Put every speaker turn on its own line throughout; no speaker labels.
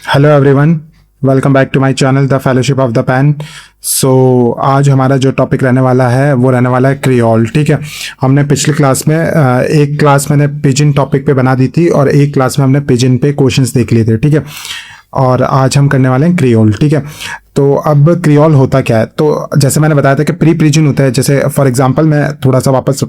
Hello everyone, welcome back to my channel the fellowship of the pen. So आज हमारा जो topic रहने वाला है वो रहने वाला है क्रियोल। ठीक है, हमने पिछली क्लास में एक क्लास मैंने पिजिन टॉपिक पे बना दी थी और एक क्लास में हमने पिजिन पे क्वेश्चंस देख लिए थे। ठीक है, और आज हम करने वाले हैं क्रियोल। ठीक है, तो अब क्रियोल होता क्या है? तो जैसे मैंने बताया था कि प्री पिजिन होता है। जैसे फॉर एग्जांपल मैं थोड़ा सा वापस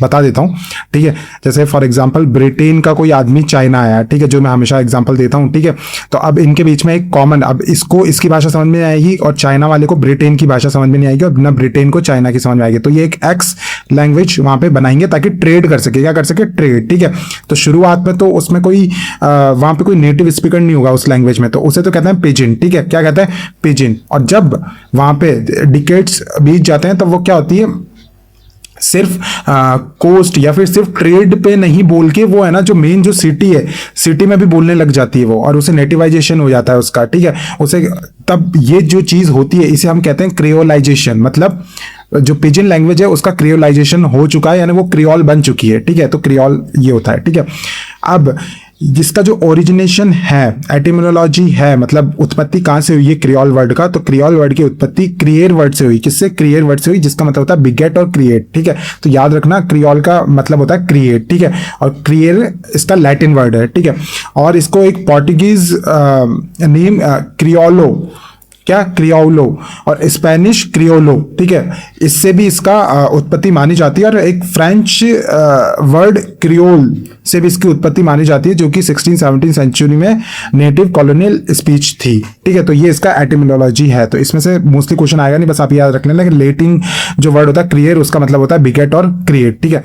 बता देता हूँ। ठीक है, जैसे फॉर एग्जांपल ब्रिटेन का कोई आदमी चाइना आया, ठीक है, जो मैं हमेशा एग्जांपल देता हूँ। ठीक है, तो अब इनके बीच में एक कॉमन, अब इसको इसकी भाषा समझ में आएगी और चाइना वाले को ब्रिटेन की भाषा समझ में नहीं आएगी और न ब्रिटेन को चाइना की समझ में आएगी। तो ये एक एक्स लैंग्वेज वहां पे बनाएंगे ताकि ट्रेड कर सके। क्या कर सके? ट्रेड। ठीक है, तो शुरुआत में तो उसमें कोई वहां पे कोई नेटिव स्पीकर नहीं होगा उस लैंग्वेज में, तो उसे तो कहते हैं पिजिन। ठीक है, क्या कहते हैं? पिजिन। और जब वहां पे डिकेड्स बीत जाते हैं तब वो क्या होती है, सिर्फ कोस्ट या फिर सिर्फ ट्रेड पे नहीं बोल के वो है ना, जो मेन जो सिटी है, सिटी में भी बोलने लग जाती है वो, और उसे नेटिवाइजेशन हो जाता है उसका। ठीक है, उसे तब ये जो चीज होती है इसे हम कहते हैं क्रियोलाइजेशन। मतलब जो पिजिन लैंग्वेज है उसका क्रियोलाइजेशन हो चुका है, यानी वो क्रियोल बन चुकी है। ठीक है, तो क्रियोल ये होता है। ठीक है, अब जिसका जो ओरिजिनेशन है, एटिमोलॉजी है, मतलब उत्पत्ति कहां से हुई है क्रियोल वर्ड का, तो क्रियोल वर्ड की उत्पत्ति क्रिएर वर्ड से हुई। किससे? क्रिएर वर्ड से हुई, जिसका मतलब होता है बिगेट और क्रिएट। ठीक है, तो याद रखना क्रियोल का मतलब होता है क्रिएट। ठीक है, और क्रिएर इसका लैटिन वर्ड है। ठीक है, और इसको एक पोर्टुगीज नेम क्रियोलो, क्या? क्रियोलो, और स्पेनिश क्रियोलो। ठीक है, इससे भी इसका उत्पत्ति मानी जाती है, और एक फ्रेंच वर्ड क्रियोल से भी इसकी उत्पत्ति मानी जाती है, जो कि 16-17 सेंचुरी में नेटिव कॉलोनियल स्पीच थी। ठीक है, तो ये इसका एटिमोलॉजी है। तो इसमें से मोस्टली क्वेश्चन आएगा नहीं, बस आप याद रख लेना कि लेटिन जो वर्ड होता है क्रिएट, उसका मतलब होता है बिगेट और क्रिएट। ठीक है,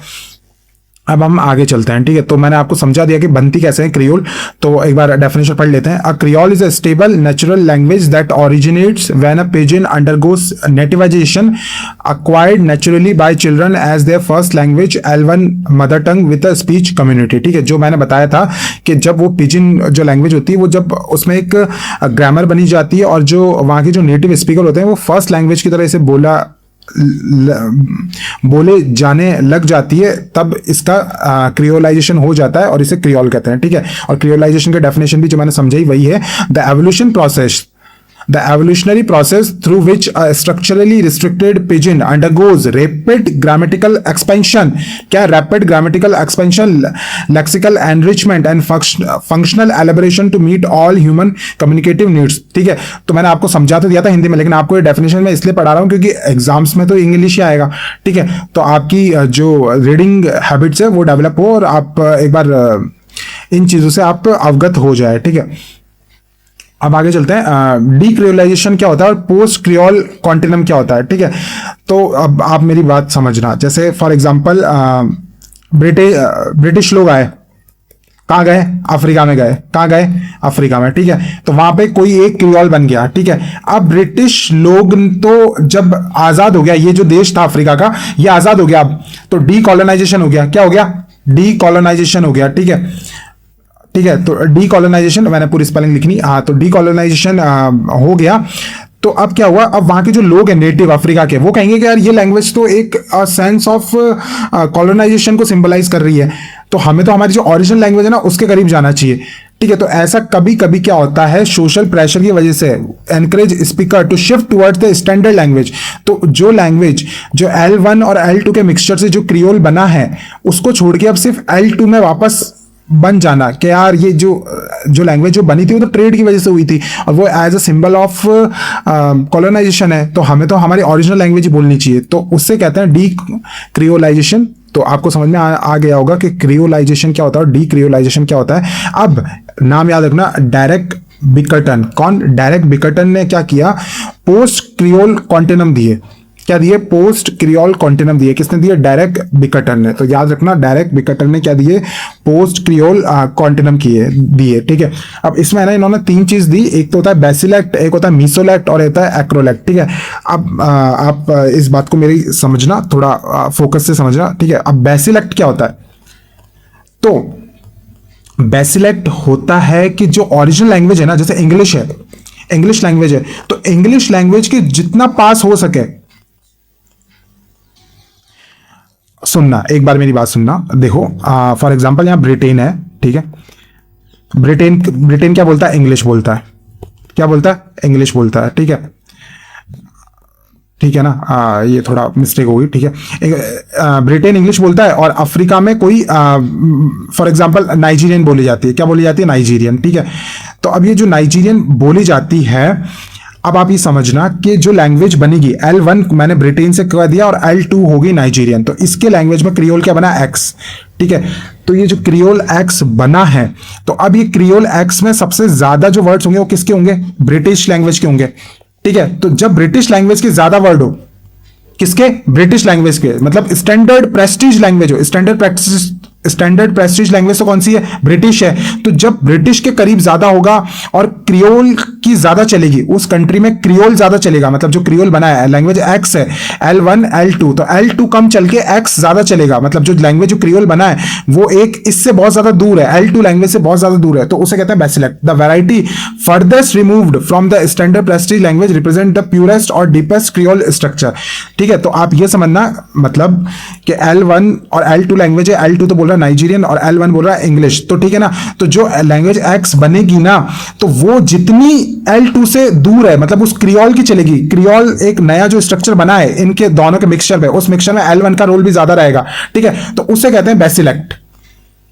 अब हम आगे चलते हैं। ठीक है, तो मैंने आपको समझा दिया कि बनती कैसे है क्रियोल, तो एक बार डेफिनेशन पढ़ लेते हैं। A creole is a stable natural language that originates when a pidgin undergoes nativization acquired naturally by children as their first language L1 mother tongue with a speech community. ठीक है, जो मैंने बताया था कि जब वो पिजिन जो लैंग्वेज होती है वो जब उसमें एक ग्रामर बनी जाती है और जो वहाँ के जो नेटिव स्पीकर होते हैं वो फर्स्ट लैंग्वेज की तरह इसे बोले जाने लग जाती है, तब इसका क्रियोलाइजेशन हो जाता है और इसे क्रियोल कहते हैं। ठीक है, और क्रियोलाइजेशन का डेफिनेशन भी जो मैंने समझाई वही है, the evolution process, the evolutionary process through which a structurally restricted pidgin undergoes rapid grammatical expansion, क्या? rapid grammatical expansion, lexical enrichment and functional elaboration to meet all human communicative needs। ठीक है, तो मैंने आपको समझा तो दिया था हिंदी में, लेकिन आपको ये डेफिनेशन में इसलिए पढ़ा रहा हूँ क्योंकि एग्जाम्स में तो इंग्लिश ही आएगा। ठीक है, तो आपकी जो रीडिंग हैबिट्स है वो डेवलप हो और आप एक बार इन चीजों से आप अवगत हो जाए। ठीक है, अब आगे चलते हैं। डीक्रियोलाइजेशन क्या होता है और पोस्ट क्रियोल कॉन्टिनम क्या होता है। ठीक है, तो अब आप मेरी बात समझना। जैसे फॉर एग्जांपल ब्रिटिश लोग आए, कहाँ गए? अफ्रीका में गए। कहाँ गए? अफ्रीका में। ठीक है, तो वहां पे कोई एक क्रियोल बन गया। ठीक है, अब ब्रिटिश लोग तो जब आजाद हो गया, ये जो देश था अफ्रीका का ये आजाद हो गया, अब तो डीकॉलोनाइजेशन हो गया। क्या हो गया? डीकॉलोनाइजेशन हो गया। ठीक है, ठीक है, तो डीकॉलोनाइजेशन, मैंने पूरी स्पेलिंग लिखनी, हाँ, तो डीकॉलोनाइजेशन हो गया। तो अब क्या हुआ, अब वहां के जो लोग हैं नेटिव अफ्रीका के, वो कहेंगे कि यार ये लैंग्वेज तो एक सेंस ऑफ कॉलोनाइजेशन को सिंबलाइज कर रही है, तो हमें तो हमारी जो ओरिजिनल लैंग्वेज है ना उसके करीब जाना चाहिए। ठीक है, तो ऐसा कभी कभी क्या होता है, सोशल प्रेशर की वजह से encourage speaker to shift towards the standard language. तो जो लैंग्वेज जो L1 और L2 के मिक्सचर से जो क्रियोल बना है उसको छोड़ के अब सिर्फ L2 में वापस बन जाना, कि यार ये जो लैंग्वेज जो बनी थी वो तो ट्रेड की वजह से हुई थी और वो as a symbol of colonisation है, तो हमें तो हमारी ओरिजिनल लैंग्वेज ही बोलनी चाहिए, तो उससे कहते हैं डी क्रियोलाइजेशन। तो आपको समझ में आ गया होगा कि क्रियोलाइजेशन क्या होता है और डी क्रियोलाइजेशन क्या होता है। अब नाम याद रखना, डायरेक्ट बिकर्टन। कौन? डायरेक्ट बिकर्टन ने क्या किया, पोस्ट क्रियोल कॉन्टिनम दिए। क्या दिए? पोस्ट क्रियोल कॉन्टिनम दिए। किसने दिए? डायरेक्ट बिकर्टन ने। तो याद रखना, डायरेक्ट बिकर्टन ने क्या दिए? पोस्ट क्रियोल कॉन्टिनम दिए। ठीक है, अब इसमें है ना इन्होंने तीन चीज दी, एक तो होता है बेसिलेक्ट, एक होता है मीसोलेक्ट और होता है एक्रोलेक्ट। ठीक है, अब आप इस बात को मेरी समझना, थोड़ा फोकस से समझना। ठीक है, अब बेसिलेक्ट क्या होता है? तो बेसिलेक्ट होता है कि जो ओरिजिनल लैंग्वेज है ना, जैसे इंग्लिश है, इंग्लिश लैंग्वेज है, तो इंग्लिश लैंग्वेज के जितना पास हो सके, सुनना, एक बार मेरी बात सुनना। देखो फॉर एग्जांपल यहां ब्रिटेन है, ठीक है, ब्रिटेन ब्रिटेन क्या बोलता है? इंग्लिश बोलता है। क्या बोलता है? इंग्लिश बोलता है। ठीक है, ठीक है ना, ये थोड़ा मिस्टेक होगी। ठीक है, ब्रिटेन इंग्लिश बोलता है और अफ्रीका में कोई फॉर एग्जांपल नाइजीरियन बोली जाती है। क्या बोली जाती है? नाइजीरियन। ठीक है, तो अब ये जो नाइजीरियन बोली जाती है, अब आप ये समझना कि जो लैंग्वेज बनेगी L1 मैंने ब्रिटेन से कह दिया और L2 होगी नाइजीरियन, तो इसके लैंग्वेज में क्रियोल क्या बना? एक्स। ठीक है, तो ये जो क्रियोल एक्स बना है, तो अब ये क्रियोल एक्स में सबसे ज्यादा जो वर्ड्स होंगे वो किसके होंगे? ब्रिटिश लैंग्वेज के होंगे। ठीक है, तो जब ब्रिटिश लैंग्वेज के ज्यादा वर्ड हो, किसके? ब्रिटिश लैंग्वेज के, मतलब स्टैंडर्ड प्रेस्टीज लैंग्वेज हो। स्टैंडर्ड प्रेस्टीज लैंग्वेज तो कौन सी है? ब्रिटिश है। तो जब ब्रिटिश के करीब ज्यादा होगा और क्रियोल की ज्यादा चलेगी, उस कंट्री में क्रियोल ज्यादा चलेगा, मतलब जो क्रियोल बना है लैंग्वेज एक्स है, L1 L2, तो L2 कम चल के एक्स ज्यादा चलेगा, मतलब जो लैंग्वेज जो क्रियोल बना है वो एक इससे बहुत ज्यादा दूर है, L2 लैंग्वेज से बहुत ज्यादा दूर है, तो उसे कहते हैं basilect. The variety furthest removed from the standard prestige language represent the purest और डीपेस्ट क्रियोल स्ट्रक्चर। ठीक है, तो आप ये समझना मतलब कि L1 और L2 लैंग्वेज है, L2 तो बोल रहा है नाइजीरियन और L1 बोल रहा है इंग्लिश, तो ठीक है ना। तो जो लैंग्वेज एक्स बनेगी ना, तो वो जितनी L2 से दूर है, मतलब उस क्रियोल की चलेगी। क्रियोल एक नया जो स्ट्रक्चर बना है इनके दोनों के मिक्सचर में, उस मिक्सचर में L1 का रोल भी ज्यादा रहेगा। ठीक है, तो उसे कहते हैं बेसिलेक्ट।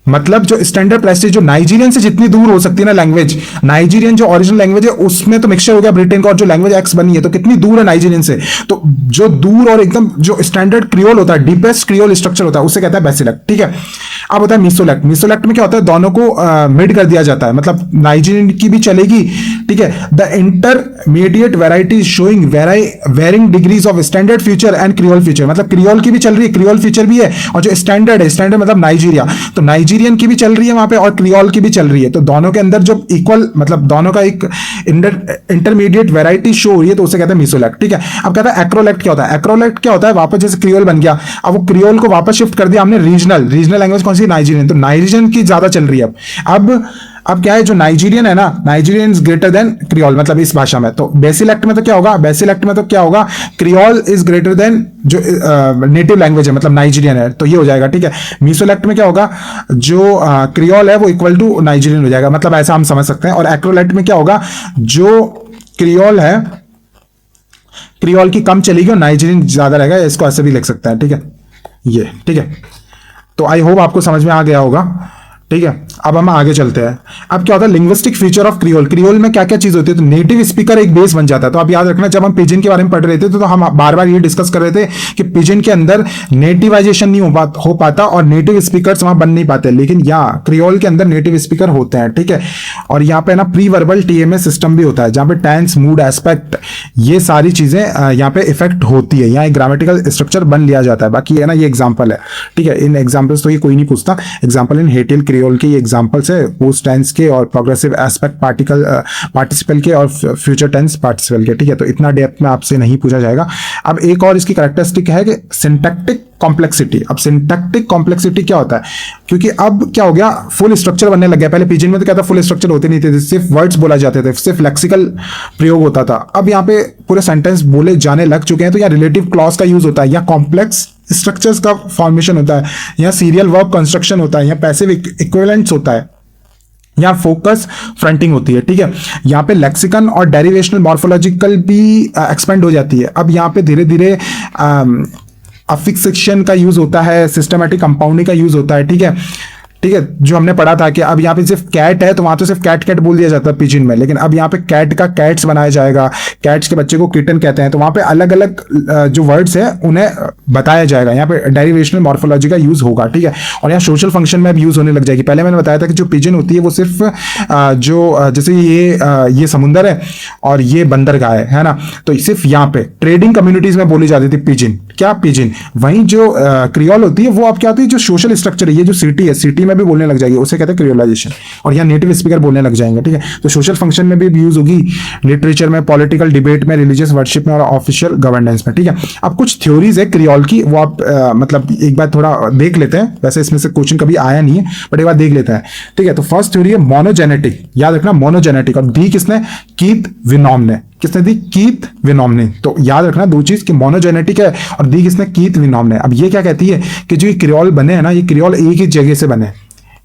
मतलब जो स्टैंडर्ड प्रेस्टीज जो नाइजीरियन से जितनी दूर हो सकती है ना लैंग्वेज, नाइजीरियन जो ओरिजिनल लैंग्वेज है उसमें तो मिक्सचर हो गया ब्रिटेन का, और जो लैंग्वेज एक्स बनी है तो कितनी दूर है नाइजीरियन से, तो जो दूर और एकदम जो स्टैंडर्ड क्रियोल होता है, डीपेस्ट क्रियोल स्ट्रक्चर होता है, उसे कहता है बेसिलेक्ट। ठीक है, अब होता है मीसोलेक्ट। मीसोलेक्ट में क्या होता है? दोनों को मिड कर दिया जाता है, मतलब नाइजीरियन की भी चलेगी। ठीक है, the intermediate variety showing varying degrees of standard future and creole future, मतलब क्रियोल की भी चल रही है, क्रियोल फ्यूचर भी है, और जो स्टैंडर्ड है, स्टैंडर्ड मतलब नाइजीरिया, तो नाइजीरियन की भी चल रही है वहां पे और क्रियोल की भी चल रही है, तो दोनों के अंदर जो इक्वल, मतलब दोनों का एक इंटरमीडिएट वेराइटी शो हो रही है, तो उसे कहते हैं मीसोलेक्ट। ठीक है, अब कहता है एक्रोलेक्ट। क्या होता है? एक्रोलेक्ट क्या होता है? वापस जैसे क्रियोल बन गया, अब वो क्रियोल को वापस शिफ्ट कर दिया हमने रीजनल लैंग्वेज कौन सी? नाइजीरियन, तो नाइजीरियन की ज्यादा चल रही है। अब क्या है, जो नाइजीरियन है ना, Nigerian is greater than creole, मतलब इस भाषा में। तो बेसिलेक्ट में तो क्या होगा? बेसिलेक्ट में तो क्या होगा? क्रियोल इज ग्रेटर देन जो नेटिव लैंग्वेज है, मतलब नाइजीरियन है, तो ये हो जाएगा। ठीक है, मीसोलेक्ट में क्या होगा? जो क्रियोल है वो इक्वल टू नाइजीरियन हो जाएगा, मतलब ऐसा हम समझ सकते हैं। और एक्रोलेक्ट में क्या होगा? जो क्रियोल है, क्रियोल की कम चलेगी और नाइजीरियन ज्यादा रहेगा, इसको ऐसे भी लिख सकते हैं। ठीक है, ये ठीक है, तो आई होप आपको समझ में आ गया होगा। ठीक है, अब हम आगे चलते हैं। अब क्या होता है? Linguistic feature of creole. Creole में क्या क्या चीज होती है? तो नेटिव स्पीकर एक बेस बन जाता है। तो आप याद रखना, जब हम पिजिन के बारे में पढ़ रहे थे तो हम बार बार ये डिस्कस कर रहे थे कि पिजिन के अंदर नेटिवाइजेशन नहीं हो पाता और नेटिव स्पीकर्स वहां बन नहीं पाते, लेकिन यहाँ क्रियोल के अंदर नेटिव स्पीकर होते हैं। ठीक है, और यहाँ पे ना प्री वर्बल TMS सिस्टम भी होता है, जहाँ पे टेंस, मूड, एस्पेक्ट, ये सारी चीजें यहाँ पे इफेक्ट होती है। यहाँ एक ग्रामेटिकल स्ट्रक्चर बन लिया जाता है। बाकी है ना, ये एग्जाम्पल है। ठीक है, इन एग्जाम्पल्स तो ये कोई नहीं पूछता, एग्जाम्पल इन हेटियल क्रियोल के एग्जांपल्स है, पोस्ट टेंस के और प्रोग्रेसिव एस्पेक्ट पार्टिसिपल के और फ्यूचर टेंस पार्टिसिपल के। ठीक है, तो इतना डेप्थ में आपसे नहीं पूछा जाएगा। अब एक और इसकी कैरेक्टरिस्टिक है कि सिंटैक्टिक कॉम्प्लेक्सिटी। अब सिंटैक्टिक कॉम्प्लेक्सिटी क्या होता है? क्योंकि अब क्या हो गया, फुल स्ट्रक्चर बनने लग गया। पहले पिजिन में तो क्या था, फुल स्ट्रक्चर होते नहीं थे, सिर्फ वर्ड्स बोला जाते थे, सिर्फ लेक्सिकल प्रयोग होता था। अब यहाँ पे पूरे सेंटेंस बोले जाने लग चुके हैं, तो यहाँ रिलेटिव क्लॉज का यूज होता है, या कॉम्प्लेक्स स्ट्रक्चर्स का फॉर्मेशन होता है, या सीरियल वर्ब कंस्ट्रक्शन होता है, या पैसिव इक्विवेलेंस होता है, यहाँ फोकस फ्रंटिंग होती है। ठीक है, यहाँ पे लेक्सिकन और डेरिवेशनल मॉर्फोलॉजिकल भी एक्सपेंड हो जाती है। अब यहाँ पे धीरे धीरे अफिक्सेशन का यूज होता है, सिस्टमैटिक कंपाउंडिंग का यूज होता है। ठीक है, ठीक है, जो हमने पढ़ा था कि अब यहाँ पे सिर्फ कैट है तो वहां तो सिर्फ कैट कैट बोल दिया जाता है पिजिन में, लेकिन अब यहाँ पे कैट का कैट्स बनाया जाएगा, कैट्स के बच्चे को किटन कहते हैं, तो वहां पे अलग अलग जो वर्ड्स है उन्हें बताया जाएगा। यहाँ पे डेरिवेशनल मॉर्फोलॉजी का यूज होगा। ठीक है, और यहाँ सोशल फंक्शन में भी यूज होने लग जाएगी। पहले मैंने बताया था कि जो पिजिन होती है वो सिर्फ जो जैसे ये समुंदर है और ये बंदरगाह है ना, तो सिर्फ यहाँ पे ट्रेडिंग कम्युनिटीज में बोली जाती थी पिजिन। क्या? पिजिन। वहीं जो क्रियोल होती है वो अब क्या होती है, जो सोशल स्ट्रक्चर है, ये जो सिटी है, सिटी में भी बोलने लग जाएगी, उसे कहते हैं क्रियोलाइजेशन। और यहाँ नेटिव स्पीकर बोलने लग जाएंगे। ठीक है, तो सोशल फंक्शन में भी यूज होगी, लिटरेचर में, पॉलिटिकल डिबेट में, रिलीजियस वर्शिप में और ऑफिशियल गवर्नेंस में। ठीक है, अब कुछ थ्योरीज है क्रियोल की, वो आप मतलब एक बार थोड़ा देख लेते हैं। वैसे इसमें से क्वेश्चन कभी आया नहीं है, बट एक बार देख लेते हैं। ठीक है, तो फर्स्ट थ्योरी है मोनोजेनेटिक। याद रखना, मोनोजेनेटिक। और दी किसने? कीथ विनॉम ने। किसने दी? कीथ विनॉम ने। तो याद रखना दो चीज कि मोनोजेनेटिक है और दी किसने? कीथ विनॉम ने। अब ये क्या कहती है कि जो ये क्रियोल बने हैं ना, ये क्रियोल एक ही जगह से बने,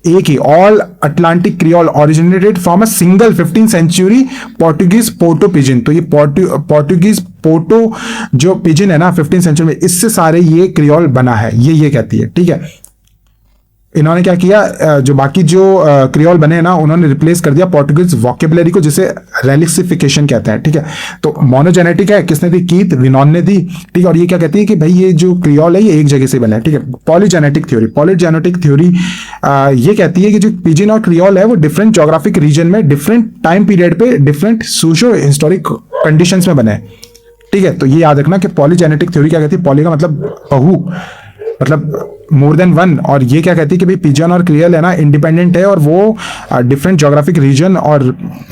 एक ही, all Atlantic creole originated from a single 15th century Portuguese proto pidgin. तो ये पोर्टुगीज पोर्टो जो पिजिन है ना 15th सेंचुरी में, इससे सारे ये क्रियोल बना है, ये कहती है। ठीक है, इन्होंने क्या किया, जो बाकी जो क्रियोल बने हैं ना, उन्होंने रिप्लेस कर दिया पोर्टुगीज वोकेबुलरी को, जिसे रेलिक्सिफिकेशन कहते हैं। ठीक है, तो मोनोजेनेटिक है, किसने दी? कीथ विनॉन ने दी। ठीक है, और ये क्या कहती है कि भाई ये जो क्रियोल है ये एक जगह से बना है। ठीक है, पॉलीजेनेटिक थ्योरी ये कहती है कि जो पिजिन और क्रियोल है वो डिफरेंट जोग्राफिक रीजन में डिफरेंट टाइम पीरियड पे डिफरेंट सोशो हिस्टोरिक कंडीशंस में बने हैं। ठीक है, तो ये याद रखना कि पॉलीजेनेटिक थ्योरी क्या कहती है, पॉली का मतलब बहु, मतलब मोर देन वन, और ये क्या कहती है कि भाई पिजन और क्रियोल है ना इंडिपेंडेंट है और वो डिफरेंट ज्योग्राफिक रीजन और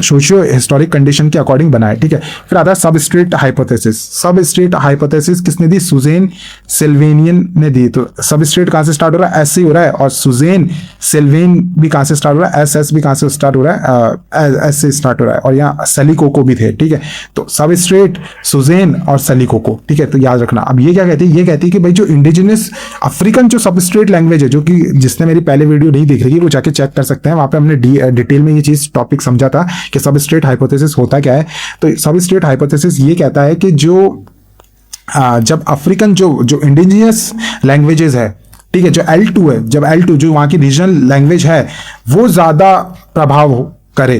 सोशियो हिस्टोरिक कंडीशन के अकॉर्डिंग बना है। ठीक है, फिर आता है सबस्ट्रेट हाइपोथेसिस। सबस्ट्रेट हाइपोथेसिस किसने दी? सुजेन सिल्वेनियन ने दी। तो सबस्ट्रेट कहां से स्टार्ट हो रहा है? एस से हो रहा है, और सुजेन सिल्वेन भी कहां से स्टार्ट हो रहा है? एस भी कहां से स्टार्ट हो रहा है? एस से स्टार्ट हो रहा है, और यहाँ सलीकोको भी थे। ठीक है, तो सबस्ट्रेट, सुजेन और सलीकोको। ठीक है, तो याद रखना। अब ये क्या कहती है? ये कहती है कि भाई जो इंडिजिनस अफ्रीकन जो सबस्ट्रेट लैंग्वेज है, जो कि जिसने मेरी पहले वीडियो नहीं देख रही वो जाके चेक कर सकते हैं, वहां पे हमने डिटेल में ये चीज टॉपिक समझा था कि सबस्ट्रेट हाइपोथेसिस होता क्या है। तो सबस्ट्रेट हाइपोथेसिस ये कहता है कि जो जब अफ्रीकन जो इंडिजिनियस लैंग्वेजेस है, ठीक है, जो L2 है, जब L2 जो वहां की रीजनल लैंग्वेज है वो ज्यादा प्रभाव करे,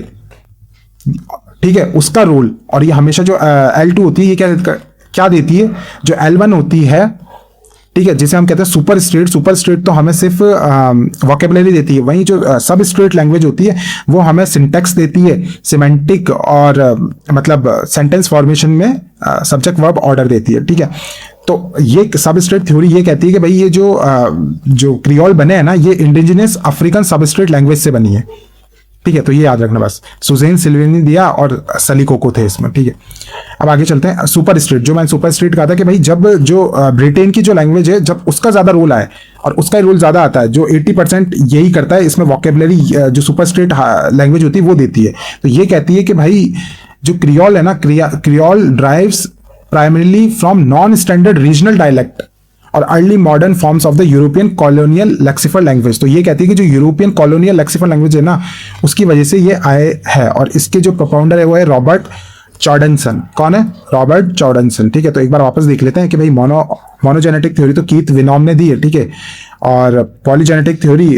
ठीक है, उसका रोल, और ये हमेशा जो L2 होती है ये क्या देती है? जो L1 होती है, ठीक है, जिसे हम कहते हैं सुपर स्टेट तो हमें सिर्फ वोकेबुलरी देती है, वहीं जो सब स्ट्रेट लैंग्वेज होती है वो हमें सिंटैक्स देती है, सिमेंटिक और मतलब सेंटेंस फॉर्मेशन में सब्जेक्ट वर्ब ऑर्डर देती है। ठीक है, तो ये सब स्ट्रेट थ्योरी ये कहती है कि भाई ये जो क्रियोल बने हैं ना ये इंडिजिनस अफ्रीकन सब स्ट्रेट लैंग्वेज से बनी है। ठीक है, तो ये याद रखना बस। सुजेन सिल्वेनी दिया और सलीकोको थे इसमें। ठीक है, अब आगे चलते हैं। सुपर स्टेट, जो मैंने सुपर स्टेट कहा था कि भाई जब जो ब्रिटेन की जो लैंग्वेज है जब उसका ज्यादा रोल आए और उसका रोल ज्यादा आता है, जो 80% यही करता है, इसमें वोकेबुलरी जो सुपर स्टेट लैंग्वेज होती है वो देती है। तो ये कहती है कि भाई जो क्रियोल है ना, creole drives primarily from non standard regional dialect और early modern forms of the European colonial lexifier language. तो ये कहती है कि जो यूरोपियन कॉलोनियल लेक्सिफर लैंग्वेज है ना उसकी वजह से ये आए है, और इसके जो प्रोपाउंडर है वो है रॉबर्ट चॉर्डनसन। कौन है? रॉबर्ट चॉर्डनसन। ठीक है, तो एक बार वापस देख लेते हैं कि भाई मोनोजेनेटिक थ्योरी तो कीथ विनॉम ने दी है, ठीक है, और पॉलीजेनेटिक थ्योरी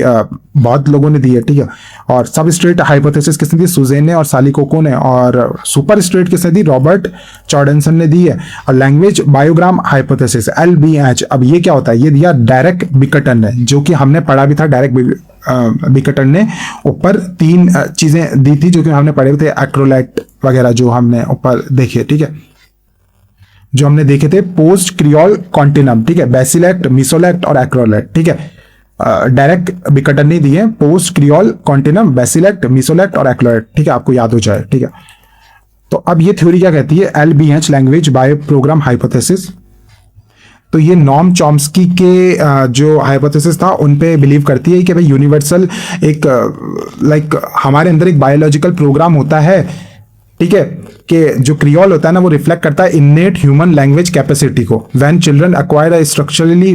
बहुत लोगों ने दी है। ठीक है, और सब स्ट्रेट हाइपोथेसिस किसने दी? सुजेन ने और सालिकोको ने, और सुपर स्ट्रेट किसने दी? रॉबर्ट चॉर्डनसन ने दी है। और लैंग्वेज बायोग्राम हाइपोथेसिस LBH, अब ये क्या होता है? ये दिया डायरेक्ट बिकटन ने, जो कि हमने पढ़ा भी था। डायरेक्ट बिकटन ने ऊपर 3 चीजें दी थी जो कि हमने पढ़े थे, एक्रोलैट वगैरह जो हमने ऊपर देखे। ठीक है, जो हमने देखे थे पोस्ट क्रियोल कॉन्टिनम, ठीक है, बेसिलेक्ट, मिसोलेक्ट और एक्रोलेट। ठीक है, डायरेक्ट बिकटन ने दिए पोस्ट क्रियोल कॉन्टिनम, बेसिलेक्ट, मिसोलेक्ट और एक्रोलेट। ठीक है, आपको याद हो जाए। ठीक है, तो अब ये थ्योरी क्या कहती है? LBH language bioprogram hypothesis. तो ये नॉम चॉम्स्की के जो हाइपोथेसिस था उन पे बिलीव करती है कि भाई यूनिवर्सल एक लाइक हमारे अंदर एक बायोलॉजिकल प्रोग्राम होता है, ठीक है, कि जो क्रियोल होता है ना वो रिफ्लेक्ट करता है इननेट ह्यूमन लैंग्वेज कैपेसिटी को। When children acquire a structurally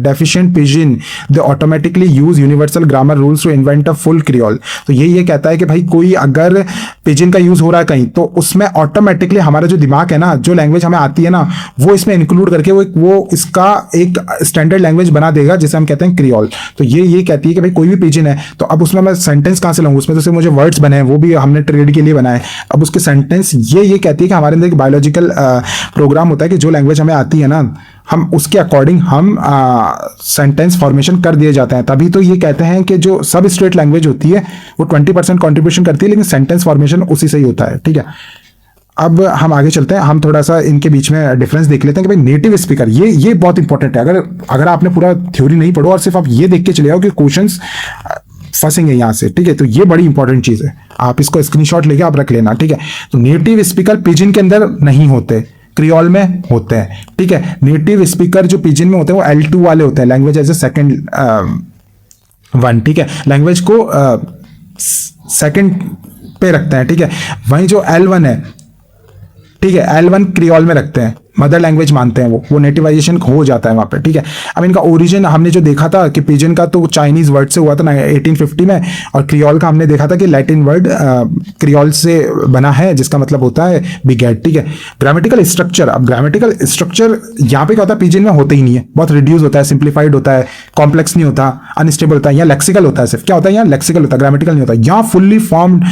deficient pidgin they automatically use universal grammar rules to invent a full creole. तो ये कहता है कि भाई कोई अगर पिजिन का यूज हो रहा है कहीं तो उसमें ऑटोमेटिकली हमारा जो दिमाग है ना, जो लैंग्वेज हमें आती है ना, वो इसमें इंक्लूड करके वो इसका एक स्टैंडर्ड लैंग्वेज बना देगा जिसे हम कहते हैं क्रियोल। तो ये कहती है कि भाई कोई भी पिजिन है तो अब उसमें मैं सेंटेंस कहाँ से लाऊंगा? उसमें तो सिर्फ मुझे वर्ड्स बने हैं, वो भी हमने ट्रेड के लिए बनाए। अब उसके सेंटेंस ये कहती है कि हमारे अंदर एक बायोलॉजिकल प्रोग्राम होता है कि जो लैंग्वेज हमें आती है ना हम उसके अकॉर्डिंग हम सेंटेंस फॉर्मेशन कर दिए जाते हैं। तभी तो ये कहते हैं कि जो सब स्ट्रेट लैंग्वेज होती है वो 20% कॉन्ट्रीब्यूशन करती है, लेकिन सेंटेंस फॉर्मेशन उसी से ही होता है। ठीक है, अब हम आगे चलते हैं, हम थोड़ा सा इनके बीच में डिफरेंस देख लेते हैं कि भाई नेटिव स्पीकर ये बहुत इंपॉर्टेंट है। अगर आपने पूरा थ्योरी नहीं पढ़ो और सिर्फ आप ये देख के चले आओ कि क्वेश्चंस फंसेंगे यहाँ से, ठीक है, तो ये बड़ी इंपॉर्टेंट चीज है, आप इसको स्क्रीनशॉट लेके आप रख लेना। ठीक है, तो नेटिव स्पीकर पिजिन के अंदर नहीं होते, क्रियोल में होते हैं। ठीक है, नेटिव स्पीकर जो पिजिन में होते हैं वो L2 वाले होते हैं, language as a second one. ठीक है, लैंग्वेज को सेकंड पे रखते हैं। ठीक है, वहीं जो L1 है ठीक है, L1 क्रियोल में रखते हैं, मदर लैंग्वेज मानते हैं वो नेटिवाइजेशन हो जाता है वहाँ पे, ठीक है। अब इनका ओरिजिन हमने जो देखा था कि पिजन का तो चाइनीज वर्ड से हुआ था ना 1850 में, और क्रियोल का हमने देखा था कि लैटिन वर्ड क्रियोल से बना है, जिसका मतलब होता है बिगेट, ठीक है। ग्रामेटिकल स्ट्रक्चर, अब ग्रामेटिकल स्ट्रक्चर यहाँ पे क्या होता है, पिजन में होता ही नहीं है, बहुत रिड्यूस होता है, सिंप्लीफाइड होता है, कॉम्प्लेक्स नहीं होता, अनस्टेबल होता है, यहाँ लेक्सिकल होता है, सिर्फ क्या होता है यहाँ लेक्सिकल होता है, ग्रामेटिकल नहीं होता। यहाँ फुल्ली फॉर्म्ड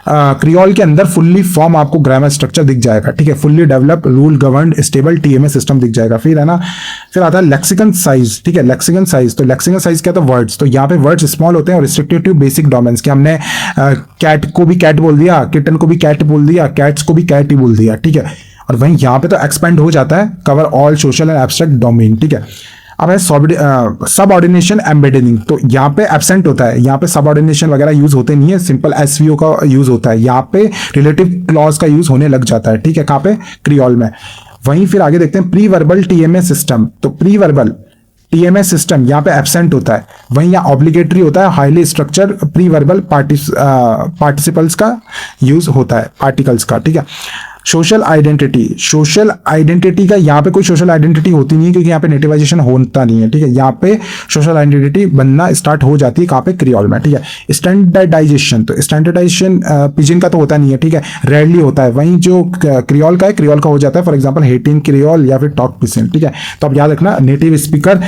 क्रियोल के अंदर फुल्ली फॉर्म आपको ग्रामर स्ट्रक्चर दिख जाएगा, ठीक है, fully develop rule governed stable TMA system दिख जाएगा। फिर है ना, फिर आता है लेक्सिकन साइज, ठीक है, लेक्सिकन साइज, तो लेक्सिकन साइज क्या था, वर्ड्स, तो यहाँ पे वर्ड्स स्मॉल होते हैं और रिस्ट्रिक्टेड टू बेसिक डोमेन्स, कि हमने कैट को भी कैट बोल दिया, किटन को भी कैट बोल दिया, कैट्स को भी कैट ही बोल दिया, ठीक है। और वहीं यहाँ पे तो एक्सपेंड हो जाता है, cover all social and abstract domain, ठीक है। अब है सबऑर्डिनेशन एम्बेडिंग, तो यहाँ पे एब्सेंट होता है, यहाँ पे सबऑर्डिनेशन वगैरह यूज होते नहीं है, सिंपल एसवीओ का यूज होता है, यहाँ पे रिलेटिव क्लॉज का यूज होने लग जाता है, ठीक है, कहाँ पे, क्रियोल में। वहीं फिर आगे देखते हैं प्री वर्बल टीएमए सिस्टम, तो प्री वर्बल टीएमए सिस्टम यहाँ पे एब्सेंट होता है, वहीं यहाँ ऑब्लिगेटरी होता है, highly structure pre verbal participles का यूज होता है, पार्टिकल्स का, ठीक है। सोशल आइडेंटिटी का यहाँ पे कोई सोशल आइडेंटिटी होती नहीं है, क्योंकि यहाँ पे नेटिवाइजेशन होता नहीं है, ठीक है। यहाँ पे सोशल आइडेंटिटी बनना स्टार्ट हो जाती है कहाँ पे, क्रियोल में, ठीक है। स्टैंडर्डाइजेशन, तो स्टैंडर्डाइजेशन पिजन का तो होता नहीं है, ठीक है, रेयरली होता है, वहीं जो क्रियोल का है, क्रियोल का हो जाता है, फॉर एग्जाम्पल हेटिन क्रियोल या फिर टॉक पिजन, ठीक है। तो अब याद रखना, नेटिव स्पीकर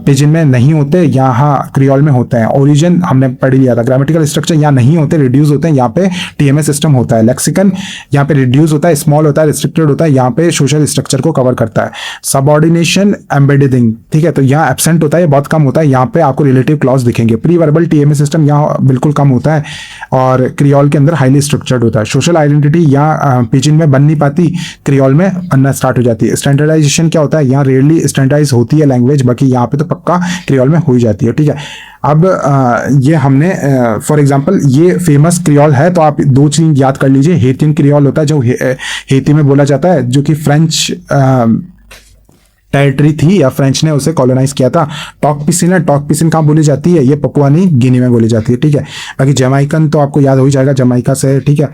पिजन में नहीं होते, यहाँ क्रियोल में होते हैं। ओरिजिन हमने पढ़ लिया था, ग्रामेटिकल स्ट्रक्चर यहाँ नहीं होते, रिड्यूस होते हैं, यहाँ पे टीएमए सिस्टम होता है। लेक्सिकन यहाँ पे रिड्यूस होता है, स्मॉल होता है, रिस्ट्रिक्टेड होता है, यहाँ पे सोशल स्ट्रक्चर को कवर करता है। सबऑर्डिनेशन एम्बेडिंग, ठीक है, तो यहाँ एब्सेंट होता है, बहुत कम होता है, यहाँ पे आपको रिलेटिव क्लॉज दिखेंगे। प्री वर्बल टीएमए सिस्टम यहाँ बिल्कुल कम होता है, और क्रियोल के अंदर हाईली स्ट्रक्चर्ड होता है। सोशल आइडेंटिटी यहाँ पिजिन में बन नहीं पाती, क्रियोल में बनना स्टार्ट हो जाती है। स्टैंडर्डाइजेशन क्या होता है, यहाँ रेयरली स्टैंडर्डाइज होती है लैंग्वेज, बाकी यहाँ पे तो पक्का क्रियोल में हो ही जाती है, ठीक है। अब ये हमने फॉर एग्जांपल ये फेमस क्रियोल है, तो आप दो चीज याद कर लीजिए। हेतियन क्रियोल होता है जो हेती में बोला जाता है, जो कि फ्रेंच टेरिटरी थी या फ्रेंच ने उसे कॉलोनाइज किया था। टॉक पिसिन है, टॉक पिसिन कहाँ बोली जाती है, ये पपुआनी गिनी में बोली जाती है, ठीक है। बाकी जमाइकन तो आपको याद हो ही जाएगा, जमाइका से, ठीक है।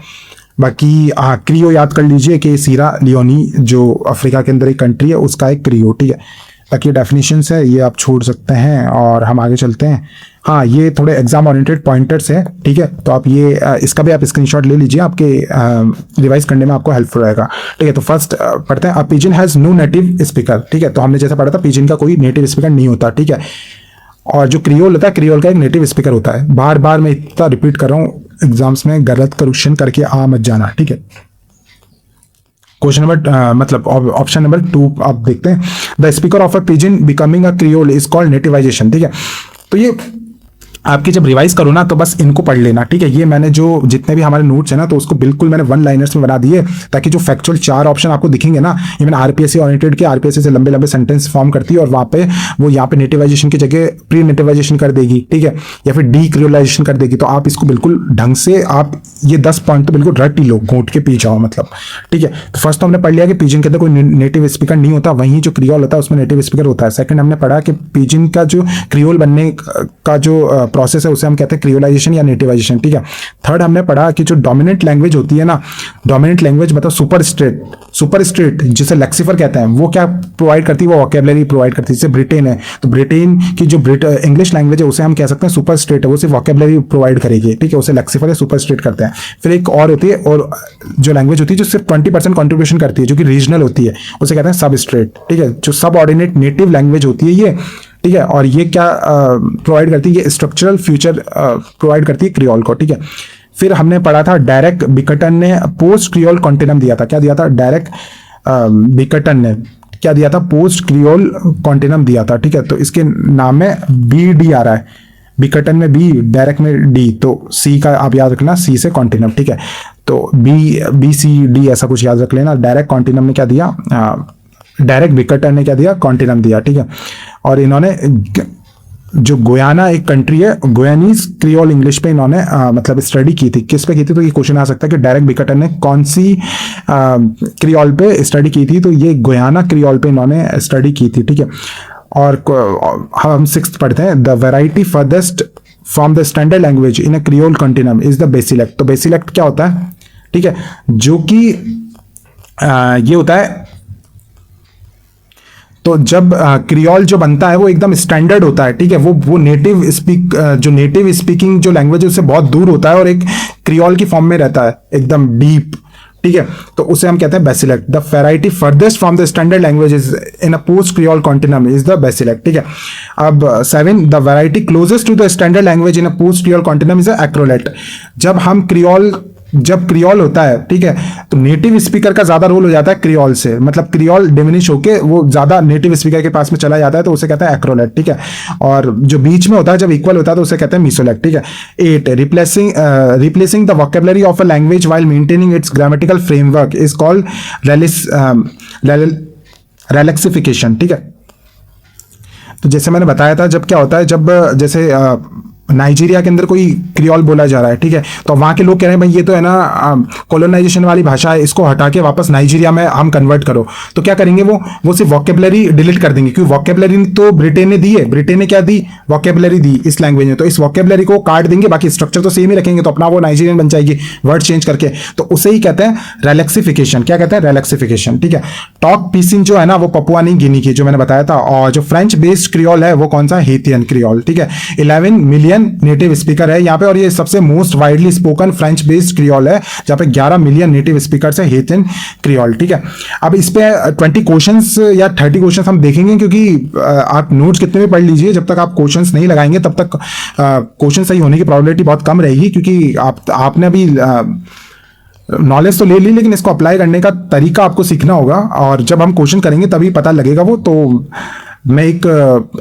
बाकी क्रियो याद कर लीजिए कि सीरा लियोनी जो अफ्रीका के अंदर एक कंट्री है, उसका एक क्रियो, ठीक है। बाकी डेफिनेशंस है, ये आप छोड़ सकते हैं और हम आगे चलते हैं। हाँ, ये थोड़े एग्जाम ओरिएंटेड पॉइंटर्स है, ठीक है, तो आप ये इसका भी आप स्क्रीनशॉट ले लीजिए, आपके रिवाइज करने में आपको हेल्पफुल रहेगा, ठीक है। तो फर्स्ट पढ़ते हैं, pidgin has no native speaker, ठीक है। तो हमने जैसे पढ़ा था, पिजन का कोई नेटिव स्पीकर नहीं होता, ठीक है। और जो क्रियोल होता है, क्रियोल का एक नेटिव स्पीकर होता है। बार बार मैं इतना रिपीट कर रहा हूँ, एग्जाम्स में गलत करेक्शन करके आ मत जाना, ठीक है। क्वेश्चन नंबर मतलब ऑप्शन नंबर 2 आप देखते हैं, the speaker of a pidgin becoming a creole is called nativization, ठीक है। तो ये आपकी जब रिवाइज करो ना, तो बस इनको पढ़ लेना, ठीक है। ये मैंने जो जितने भी हमारे नोट्स है ना, तो उसको बिल्कुल मैंने वन लाइनर्स में बना दिए, ताकि जो फैक्चुअल 4 ऑप्शन आपको दिखेंगे ना, ये मैंने आरपीएससी ओरिएंटेड के, आरपीएससी से लंबे लंबे सेंटेंस फॉर्म करती है, और वहाँ पे वो यहाँ पे नेटिवाइजेशन की जगह प्री नेटिवाइजेशन कर देगी, ठीक है, या फिर डी क्रियोलाइजेशन कर देगी। तो आप इसको बिल्कुल ढंग से, आप ये 10 पॉइंट तो बिल्कुल रट ही लो, घोट के पी जाओ, मतलब, ठीक है। तो फर्स्ट तो हमने पढ़ लिया कि पिजन के अंदर कोई नेटिव स्पीकर नहीं होता, वहीं जो क्रियोल होता है उसमें नेटिव स्पीकर होता है। सेकंड हमने पढ़ा कि पिजन का जो क्रियोल बनने का जो प्रोसेस है, उसे हम कहते हैं क्रियोलाइजेशन या नेटिवाइजेशन, ठीक है। थर्ड हमने पढ़ा कि जो डोमिनेंट लैंग्वेज होती है ना, डोमिनेंट लैंग्वेज मतलब सुपर स्टेट जिसे लेक्सिफर कहते हैं, वो क्या प्रोवाइड करती है, वो वोकैबुलरी प्रोवाइड करती है। जैसे ब्रिटेन है, तो ब्रिटेन की जो इंग्लिश लैंग्वेज है, उसे हम कह सकते हैं सुपर स्टेट है, वो सिर्फ वोकैबुलरी प्रोवाइड करेगी, ठीक है, उसे लेक्सिफर या सुपर स्टेट करते हैं। फिर एक और होती है, और जो लैंग्वेज होती है जो सिर्फ 20% कॉन्ट्रीब्यूशन करती है, जो कि रीजनल होती है, उसे कहते हैं सब स्टेट, ठीक है। जो सब ऑर्डिनेट नेटिव लैंग्वेज होती है ये, ठीक है, और ये क्या प्रोवाइड करती है, ये स्ट्रक्चरल फ्यूचर प्रोवाइड करती है क्रियोल को, ठीक है। फिर हमने पढ़ा था डायरेक्ट बिकटन ने पोस्ट क्रियोल कॉन्टिनम दिया था, क्या दिया था, डायरेक्ट बिकटन ने क्या दिया था, पोस्ट क्रियोल कॉन्टिनम दिया था, ठीक है। तो इसके नाम में BD आ रहा है, बिकटन में B, डायरेक्ट में D, तो C का आप याद रखना, C से कॉन्टिनम, ठीक है। तो BCD ऐसा कुछ याद रख लेना। डायरेक्ट कॉन्टिनम में क्या दिया, डायरेक्ट बिकटन ने क्या दिया, कॉन्टिनम दिया, ठीक है। और इन्होंने जो गोयाना एक कंट्री है, गोयानीज क्रियोल इंग्लिश पे इन्होंने मतलब स्टडी की थी। किस पे की थी, तो ये क्वेश्चन आ सकता है कि डायरेक्ट बिकटन ने कौन सी क्रियोल पे स्टडी की थी, तो ये गोयाना क्रियोल पे इन्होंने स्टडी की थी, ठीक है। और हम 6th पढ़ते हैं, the variety furthest from the standard language in a creole continuum is the basilect. तो बेसिलेक्ट क्या होता है, ठीक है, जो कि ये होता है। तो जब क्रियोल जो बनता है वो एकदम स्टैंडर्ड होता है, ठीक है, वो नेटिव स्पीकिंग जो लैंग्वेज है उससे बहुत दूर होता है और एक क्रियोल की फॉर्म में रहता है, एकदम डीप, ठीक है। तो उसे हम कहते हैं basilect. The variety furthest from the standard language in a post creole continuum is the basilect, ठीक है। अब 7, the variety closest to the standard language in a post creole continuum is the acrolect. जब creole होता है, ठीक है, तो native speaker का ज्यादा रोल हो जाता है क्रियोल से, मतलब क्रियोल डिमिनिश होके वो ज्यादा नेटिव स्पीकर के पास में चला जाता है, तो उसे कहते हैं एक्रोलेट, ठीक है। और जो बीच में होता है, जब इक्वल होता है, तो उसे कहते हैं मीसोलेक्ट, ठीक है। 8, replacing the vocabulary of a language while maintaining its grammatical framework is called relexification, ठीक है। तो जैसे मैंने बताया था, जब क्या होता है, जब जैसे नाइजीरिया के अंदर कोई क्रियोल बोला जा रहा है, ठीक है, तो वहां के लोग कह रहे हैं भाई ये तो है ना कॉलोनाइजेशन वाली भाषा है, इसको हटा के वापस नाइजीरिया में हम कन्वर्ट करो। तो क्या करेंगे, वो सिर्फ वोकेबलरी डिलीट कर देंगे, क्योंकि वोकेबलरी तो ब्रिटेन ने दी है, ब्रिटेन ने क्या दी, वोकेबलरी दी इस लैंग्वेज में, तो इस वोकेबलरी को काट देंगे, बाकी स्ट्रक्चर तो सेम ही रखेंगे, तो अपना वो नाइजीरियन बन जाएगी वर्ड चेंज करके। तो उसे ही कहते हैं रेलेक्सिफिकेशन। क्या कहते हैं, रेलेक्सिफिकेशन, ठीक है। टॉक पीसिंग जो है ना वो पपुआ न्यू गिनी की, जो मैंने बताया था। और जो फ्रेंच बेस्ड क्रियोल है वो कौन सा, हेथियन क्रियोल, ठीक है। 11 मिलियन नेटिव स्पीकर है यहाँ पे, और ये सबसे most widely spoken French based creole है, जहाँ पे 11 मिलियन नेटिव स्पीकर है हेथियन क्रियोल, ठीक है। अब इस पे 20 क्वेश्चंस या 30 क्वेश्चंस हम देखेंगे, क्योंकि आप नोट्स कितने भी पढ़ लीजिए, जब तक आप क्वेश्चंस नहीं लगाएंगे तब तक क्वेश्चन सही होने की प्रोबेबिलिटी बहुत कम रहेगी, क्योंकि आपने अभी नॉलेज तो ले ली, लेकिन इसको अप्लाई करने का तरीका आपको सीखना होगा, और जब हम क्वेश्चन करेंगे तभी पता लगेगा वो। तो मैं एक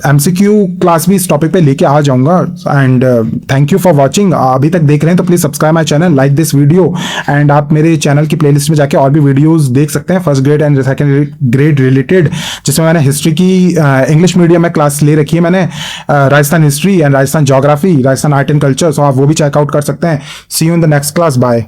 एमसीक्यू क्लास भी इस टॉपिक पे लेके आ जाऊंगा। And thank you for watching. अभी तक देख रहे हैं तो please subscribe my channel, like this video, and आप मेरे चैनल की प्लेलिस्ट में जाके और भी वीडियोस देख सकते हैं first grade and second grade related, जिसमें मैंने हिस्ट्री की इंग्लिश मीडियम में क्लास ले रखी है मैंने, Rajasthan history and Rajasthan geography, Rajasthan art and culture, so आप वो भी चेकआउट कर सकते हैं। See you in the next class, bye.